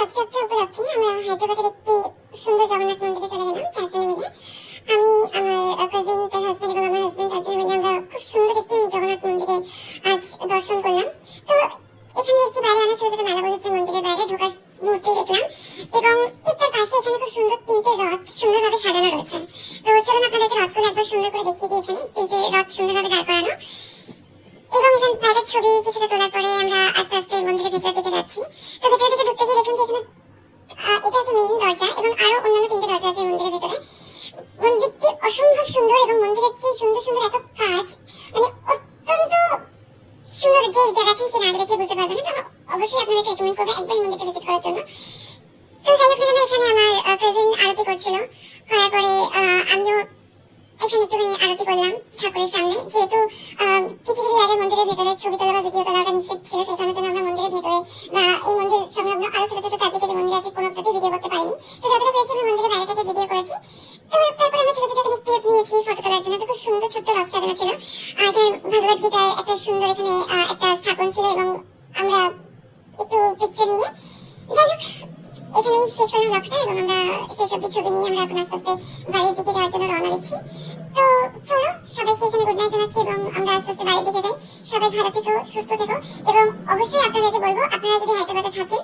রথযাত্রা উপলক্ষে আমরা হায়দ্রাবাদের একটি সুন্দর জগন্নাথ মন্দিরে চলে গেলাম চারজনে মিলে। আমি, আমার কাজিন, তার হাজবেন্ড এবং আমার হাজবেন্ড চারজনে মিলে আমরা খুব সুন্দর একটি জগন্নাথ মন্দিরে আজ দর্শন করলাম। তো এখানে দেখছি বাইরে অনেক ছোট ছোট মেলা বসেছে, মন্দিরের বাইরে ঢোকার মুহূর্তে দেখলাম, এবং ঠিক তার পাশে এখানে খুব সুন্দর তিনটে রথ সুন্দরভাবে সাজানো রয়েছে। তো চলুন আপনাদেরকে রথগুলো একবার সুন্দর করে দেখিয়ে দিই। এখানে তিনটে রথ সুন্দরভাবে দাঁড় করানো, এবং এখানে বাইরের ছবি কিছুটা তোলার পরে আমরা আস্তে আস্তে মন্দিরের ভেতরের দিকে যাচ্ছি। তো ভেতরের দিকে ঢুকতে গিয়ে দেখলাম যে এখানে এটা হচ্ছে মেইন দরজা, এবং আরো অন্যান্য তিনটে দরজা আছে মন্দিরের ভেতরে। মন্দিরটি অসম্ভব সুন্দর, এবং মন্দিরের যে সুন্দর সুন্দর এত কাজ, মানে অত্যন্ত সুন্দর। যে যারা আছেন সে না দেখে বুঝতে পারবেন না। তো অবশ্যই আপনাদেরকে রেকমেন্ড করবো একবার মন্দিরটা ভিজিট করার জন্য। তো যাই হোক না কেন, এখানে আমার কাজিন আরতি করছিল, করার পরে আমিও এখানে একটুখানি আরতি করলাম ঠাকুরের সামনে। যেহেতু কিছু কিছু জায়গায় মন্দিরের ভেতরে ছবি তোলা বা ভিডিও তোলাটা নিষেধ ছিল, সেই কারণে জন্য আমরা মন্দিরের ভেতরে বা এই মন্দির সংলগ্ন আরো ছোট ছোট চারদিকে যে মন্দির আছে কোনোটাতে ভিডিও করতে পারিনি। তো যতটা পেরেছি আমরা মন্দিরের বাইরে থেকে ভিডিও করেছি। তো তারপরে আমরা ছোট ছোট এখানে ক্লিপ নিয়েছি ফটো তোলার জন্য। তো খুব সুন্দর ছোট্ট রথ সাজানো ছিল। এখানে ভগবদ গীতার একটা সুন্দর এখানে একটা স্থাপন ছিল, এবং আমরা একটু পিকচার নিয়ে, যাই হোক এখানেই শেষ করলাম ব্লগটা, এবং আমরা সেই সব ছবি নিয়ে আমরা এখন আস্তে আস্তে বাড়ির দিকে যাওয়ার জন্য রওনা দিচ্ছি। তো চলো সবাইকে এখানে গুড নাইট জানাচ্ছি, এবং আমরা আস্তে আস্তে বাড়ির দিকে যাই। সবাই ভালো থেকো, সুস্থ থেকো, এবং অবশ্যই আপনাদেরকে বলবো আপনারা যদি হায়দ্রাবাদে থাকেন